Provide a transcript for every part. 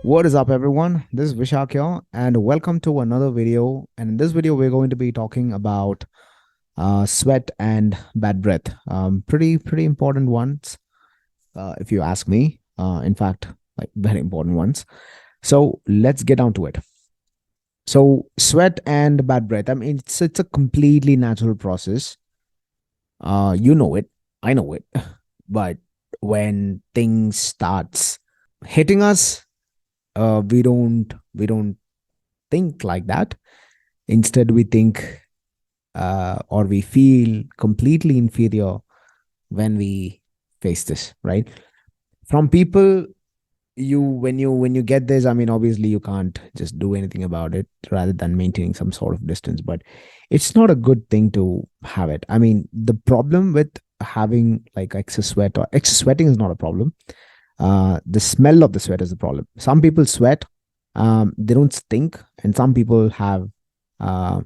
What is up, everyone? This is Vishak here, and welcome to another video. And in this video, we're going to be talking about sweat and bad breath. Pretty important ones, if you ask me. In fact, like very important ones. So let's get down to it. So sweat and bad breath. I mean, it's a completely natural process. You know it, I know it, but when things starts hitting us, we don't think like that. Instead, we think or we feel completely inferior when we face this, right? From people, when you get this, I mean, obviously you can't just do anything about it rather than maintaining some sort of distance. But it's not a good thing to have it. I mean, the problem with having like excess sweat or excess sweating is not a problem. The smell of the sweat is the problem. Some people sweat, they don't stink, and some people have uh,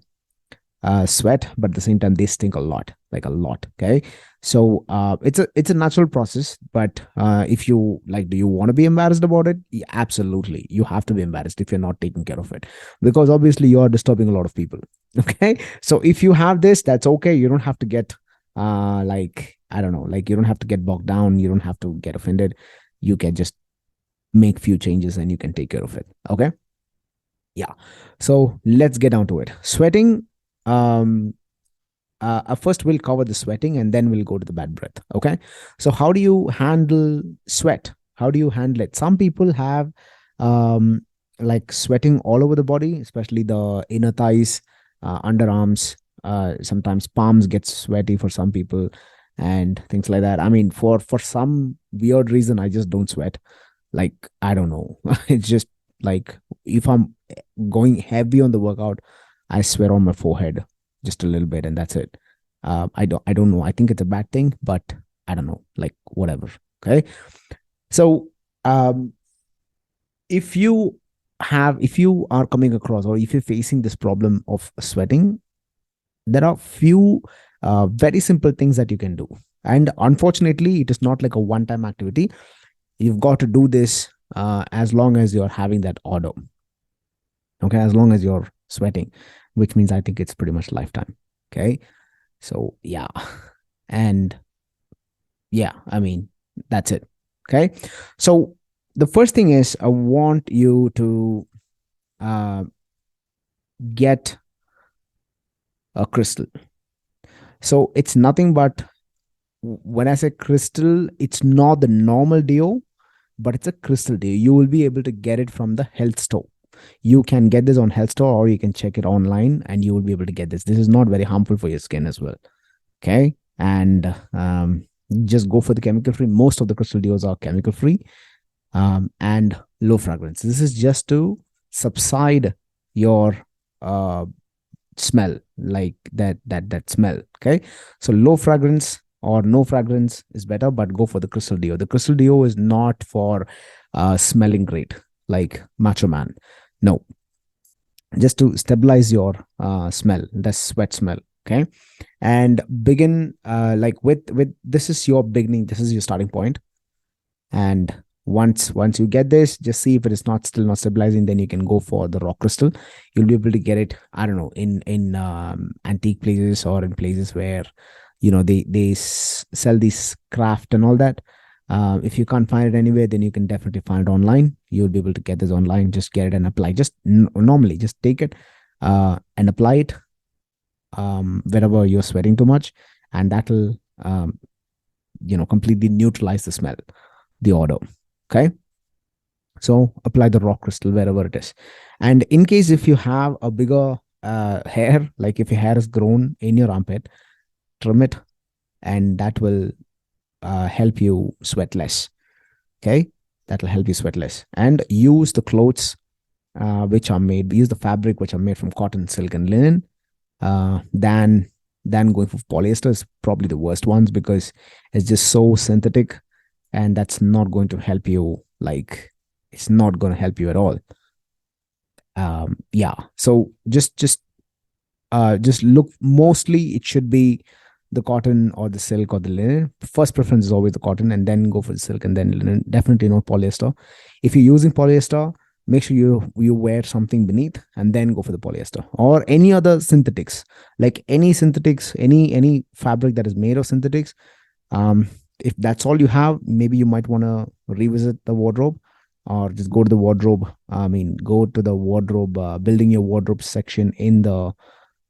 sweat, but at the same time they stink a lot, like a lot. Okay, so it's a natural process. But if you like, do you want to be embarrassed about it? Yeah, absolutely, you have to be embarrassed if you're not taking care of it, because obviously you are disturbing a lot of people. Okay, so if you have this, that's okay. You don't have to get like, I don't know, like you don't have to get bogged down. You don't have to get offended. You can just make few changes and you can take care of it. Okay, yeah. So let's get down to it. Sweating. um First we'll cover the sweating and then we'll go to the bad breath. Okay, so how do you handle sweat? How do you handle it? Some people have um like sweating all over the body, especially the inner thighs, underarms, sometimes palms get sweaty for some people, and things like that. I mean, for some weird reason, I just don't sweat. Like, I don't know. It's just like, if I'm going heavy on the workout, I swear on my forehead just a little bit, and that's it. I don't know. I think it's a bad thing, but I don't know. Like, whatever. Okay. So um, if you are coming across, or if you're facing this problem of sweating, there are few very simple things that you can do. And unfortunately, it is not like a one-time activity. You've got to do this as long as you're having that odor. Okay, as long as you're sweating, which means I think it's pretty much lifetime. Okay, so yeah, and yeah, I mean, that's it. Okay, so the first thing is, I want you to uh, get a crystal. So it's nothing but, when I say crystal, it's not the normal deo, but it's a crystal deo. You will be able to get it from the health store. You can get this on health store, or you can check it online and you will be able to get this. This is not very harmful for your skin as well. Okay, and just go for the chemical free. Most of the crystal deos are chemical free, and low fragrance. This is just to subside your uh, smell, like that smell. Okay, so low fragrance or no fragrance is better, but go for the crystal deo. The crystal deo is not for smelling great like Macho Man. No, just to stabilize your smell, the sweat smell. Okay, and begin like with this is your beginning, this is your starting point. And once you get this, just see if it is not still not stabilizing, then you can go for the rock crystal. You'll be able to get it, I don't know, in antique places, or in places where they sell these craft and all that. If you can't find it anywhere, then you can definitely find it online. You'll be able to get this online. Just get it and apply. Just normally just take it and apply it wherever you're sweating too much, and that'll completely neutralize the smell, the odor. Okay, so apply the rock crystal wherever it is. And in case if you have a bigger hair, like if your hair is grown in your armpit, trim it, and that will help you sweat less. Okay, that will help you sweat less. And use the clothes which are made, use the fabric which are made from cotton, silk, and linen. Than going for polyester is probably the worst ones, because it's just so synthetic, and that's not going to help you. Like, it's not going to help you at all. Yeah, so just look, mostly it should be the cotton or the silk or the linen. First preference is always the cotton, and then go for the silk, and then linen. Definitely not polyester. If you're using polyester, make sure you wear something beneath, and then go for the polyester or any other synthetics, like any synthetics, any fabric that is made of synthetics. If that's all you have, maybe you might want to revisit the wardrobe, or just go to the wardrobe. I mean, go to the wardrobe, building your wardrobe section in the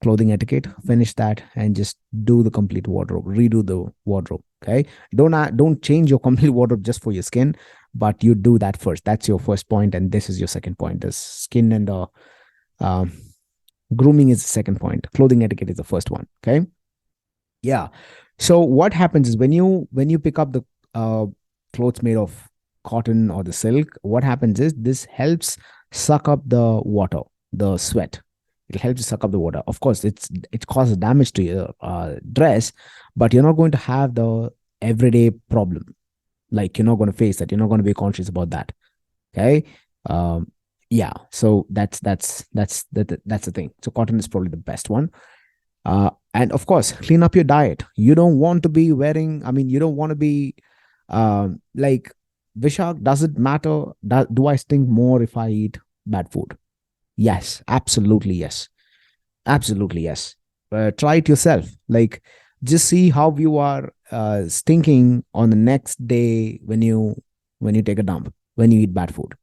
clothing etiquette, finish that, and just do the complete wardrobe, redo the wardrobe. Okay, don't change your complete wardrobe just for your skin, but you do that first. That's your first point, and this is your second point. The skin and the um, grooming is the second point. Clothing etiquette is the first one. Okay, yeah. So what happens is, when you pick up the uh, clothes made of cotton or the silk, what happens is this helps suck up the water, the sweat. It helps you suck up the water. Of course, it causes damage to your dress, but you're not going to have the everyday problem. Like, you're not going to face that. You're not going to be conscious about that. Okay. Yeah. So that's the thing. So cotton is probably the best one. And of course, clean up your diet. You don't want to be wearing, I mean, you don't want to be like, Vishak, does it matter? Do I stink more if I eat bad food? Yes, absolutely. Yes. Absolutely. Yes. Try it yourself. Like, just see how you are stinking on the next day when you take a dump, when you eat bad food.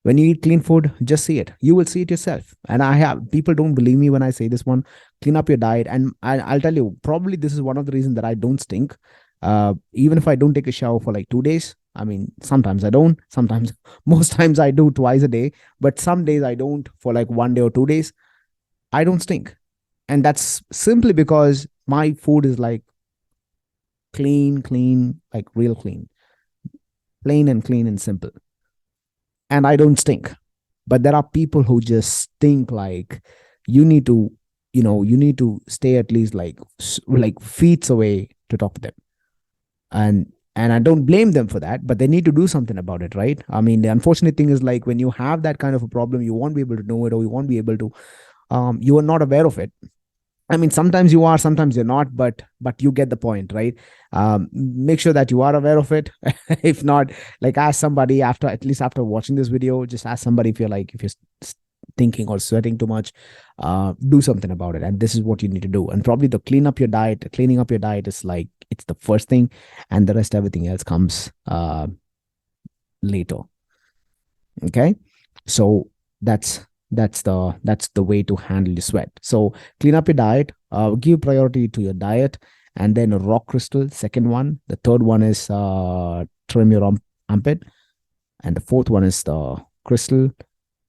When you eat clean food, just see it. You will see it yourself. And I have people don't believe me when I say this one. Clean up your diet, and I'll tell you. Probably this is one of the reasons that I don't stink. Even if I don't take a shower for like 2 days. I mean, sometimes I don't. Sometimes, most times I do twice a day. But some days I don't for like 1 day or 2 days. I don't stink, and that's simply because my food is like clean, like real clean, plain and clean and simple, and I don't stink. But there are people who just stink. Like, you need to, you need to stay at least like feet away to talk to them. And I don't blame them for that, but they need to do something about it, right? I mean, the unfortunate thing is, like, when you have that kind of a problem, you won't be able to know it, or you won't be able to, you are not aware of it. I mean, sometimes you are, sometimes you're not, but you get the point, right? Make sure that you are aware of it. If not, like, ask somebody after, at least after watching this video, just ask somebody if you're thinking or sweating too much, do something about it. And this is what you need to do. And probably the cleaning up your diet is like, it's the first thing, and the rest, everything else comes later. Okay, so that's the way to handle the sweat. So clean up your diet, give priority to your diet, and then rock crystal, second one. The third one is trim your armpit, and the fourth one is the crystal.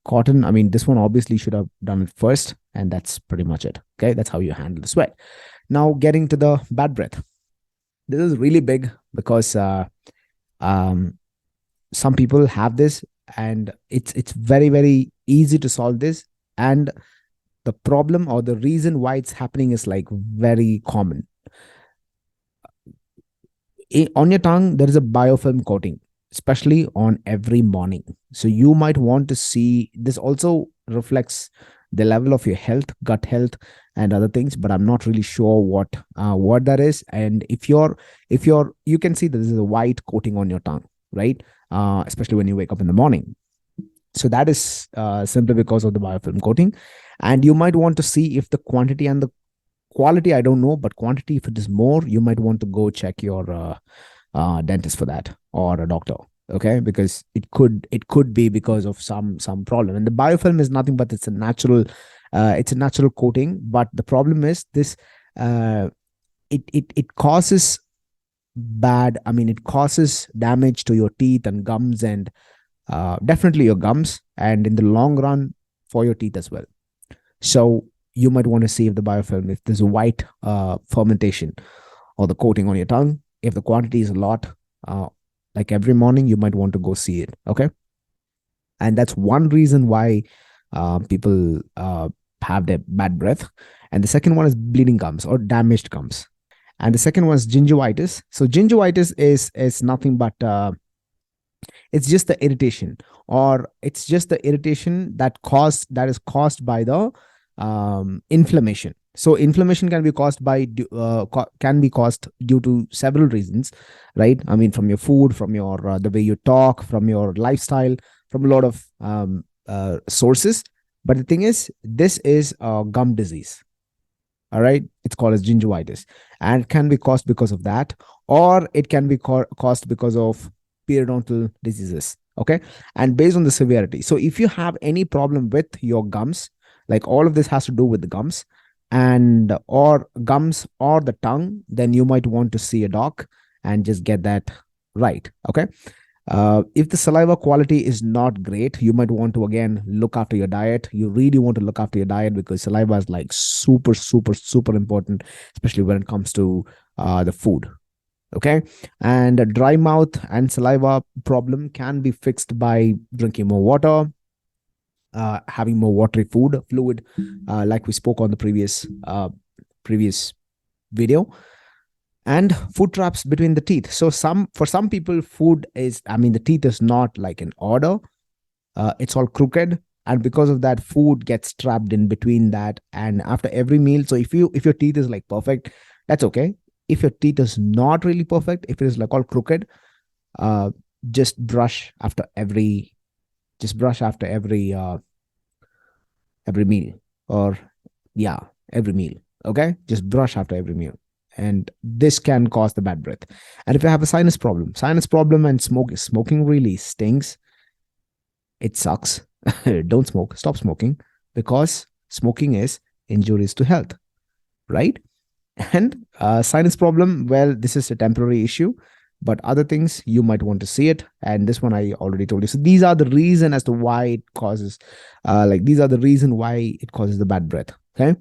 Cotton, I mean, this one obviously should have done it first, and that's pretty much it. Okay, that's how you handle the sweat. Now, getting to the bad breath. This is really big because um some people have this, and it's very, very easy to solve this. And the problem, or the reason why it's happening, is like very common. On your tongue there is a biofilm coating, especially on every morning. So you might want to see this. Also reflects the level of your health, gut health, and other things, but I'm not really sure what that is. And if you're you can see that this is a white coating on your tongue, right? Especially when you wake up in the morning. So that is simply because of the biofilm coating. And you might want to see if the quantity and the quality, I don't know, but quantity, if it is more, you might want to go check your dentist for that, or a doctor. Okay, because it could be because of some problem. And the biofilm is nothing but it's a natural coating. But the problem is this, uh, it causes it causes damage to your teeth and gums, and definitely your gums, and in the long run, for your teeth as well. So you might want to see if the biofilm, if there's a white fermentation or the coating on your tongue. If the quantity is a lot, uh, like every morning, you might want to go see it. Okay, and that's one reason why people have their bad breath. And the second one is bleeding gums or damaged gums. And the second one is gingivitis. So gingivitis is nothing but it's just the irritation, or it's just the irritation that is caused by the inflammation. So inflammation can be caused by can be caused due to several reasons, right? I mean, from your food, from your the way you talk, from your lifestyle, from a lot of sources. But the thing is, this is a gum disease. All right, it's called as gingivitis, and it can be caused because of that, or it can be caused because of periodontal diseases. Okay, and based on the severity. So if you have any problem with your gums, like all of this has to do with the gums, and or gums or the tongue, then you might want to see a doc and just get that right. Okay, if the saliva quality is not great, you might want to again look after your diet. You really want to look after your diet because saliva is like super, super, super important, especially when it comes to the food. Okay. And a dry mouth and saliva problem can be fixed by drinking more water, having more watery food, fluid, like we spoke on the previous video, and food traps between the teeth. So for some people, food is, I mean, the teeth is not like an order. It's all crooked, and because of that, food gets trapped in between that. And after every meal, so if your teeth is like perfect, that's okay. If your teeth is not really perfect, if it is like all crooked, uh, just brush after every just brush after every meal, or yeah, every meal. Okay, just brush after every meal, and this can cause the bad breath. And if you have a sinus problem and smoking really stinks, it sucks. Don't smoke, stop smoking, because smoking is injurious to health, right? And sinus problem, well, this is a temporary issue, but other things you might want to see it. And this one I already told you. So these are the reason as to why it causes, these are the reason why it causes the bad breath. Okay.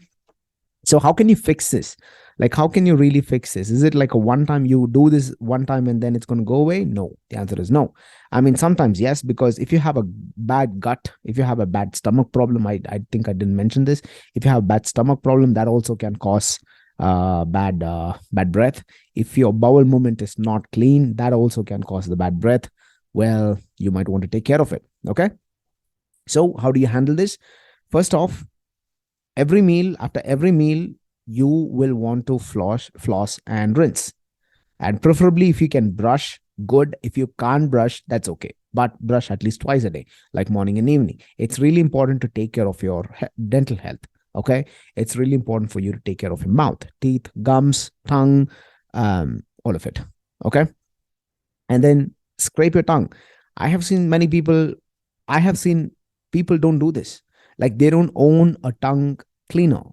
So how can you fix this? Like, how can you really fix this? Is it like a one time, you do this one time and then it's going to go away? No, the answer is no. I mean, sometimes yes, because if you have a bad gut, if you have a bad stomach problem, I think I didn't mention this. If you have a bad stomach problem, that also can cause bad breath. If your bowel movement is not clean, that also can cause the bad breath. Well, you might want to take care of it. Okay. So how do you handle this? First off, after every meal, you will want to floss and rinse. And preferably, if you can brush, good. If you can't brush, that's okay. But brush at least twice a day, like morning and evening. It's really important to take care of your dental health. Okay. It's really important for you to take care of your mouth, teeth, gums, tongue, all of it. Okay. And then scrape your tongue. I have seen many people, I have seen people don't do this. Like, they don't own a tongue cleaner.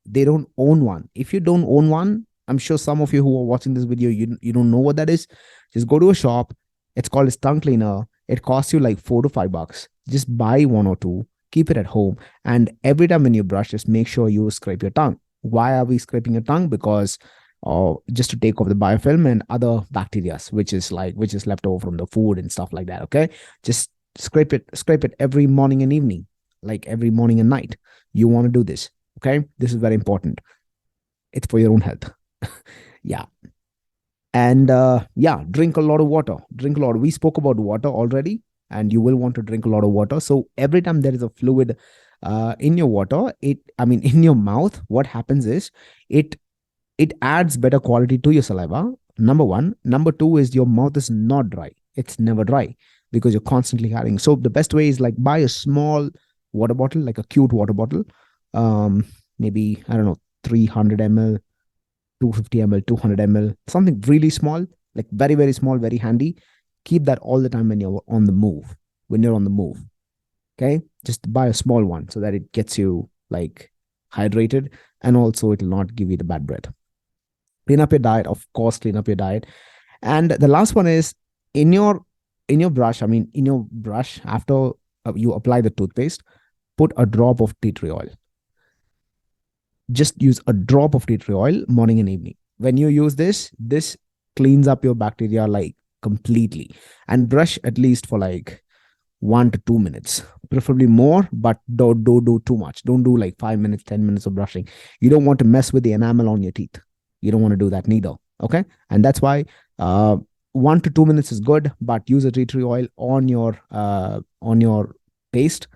They don't own one. If you don't own one, I'm sure some of you who are watching this video, you don't know what that is. Just go to a shop. It's called a tongue cleaner. It costs you like $4 to $5. Just buy one or two, keep it at home. And every time when you brush, just make sure you scrape your tongue. Why are we scraping your tongue? Because just to take off the biofilm and other bacteria, which is left over from the food and stuff like that. Okay. Just scrape it every morning and evening, like every morning and night. You want to do this. Okay. This is very important. It's for your own health. Yeah. And yeah, drink a lot of water. Drink a lot. We spoke about water already, and you will want to drink a lot of water. So every time there is a fluid in your water, in your mouth, what happens is it adds better quality to your saliva. Number one. Number two is your mouth is not dry. It's never dry because you're constantly carrying. So the best way is like buy a small water bottle, like a cute water bottle. Maybe, I don't know, 300 ml, 250 ml, 200 ml, something really small, like very, very small, very handy. Keep that all the time when you're on the move. Okay. Just buy a small one so that it gets you like hydrated, and also it will not give you the bad breath. Clean up your diet, of course, clean up your diet. And the last one is in your brush, after you apply the toothpaste, put a drop of tea tree oil. Just use a drop of tea tree oil morning and evening. When you use this cleans up your bacteria like completely. And brush at least for like 1 to 2 minutes, preferably more, but don't do too much. Don't do like 5 minutes, 10 minutes of brushing. You don't want to mess with the enamel on your teeth. You don't want to do that neither. Okay. And that's why 1 to 2 minutes is good, but use a tea tree oil on your paste,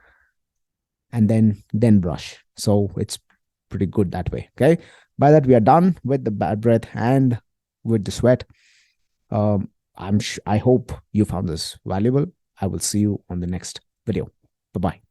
and then brush. So it's pretty good that way. Okay. By that, we are done with the bad breath and with the sweat. I hope you found this valuable. I will see you on the next video. Bye bye.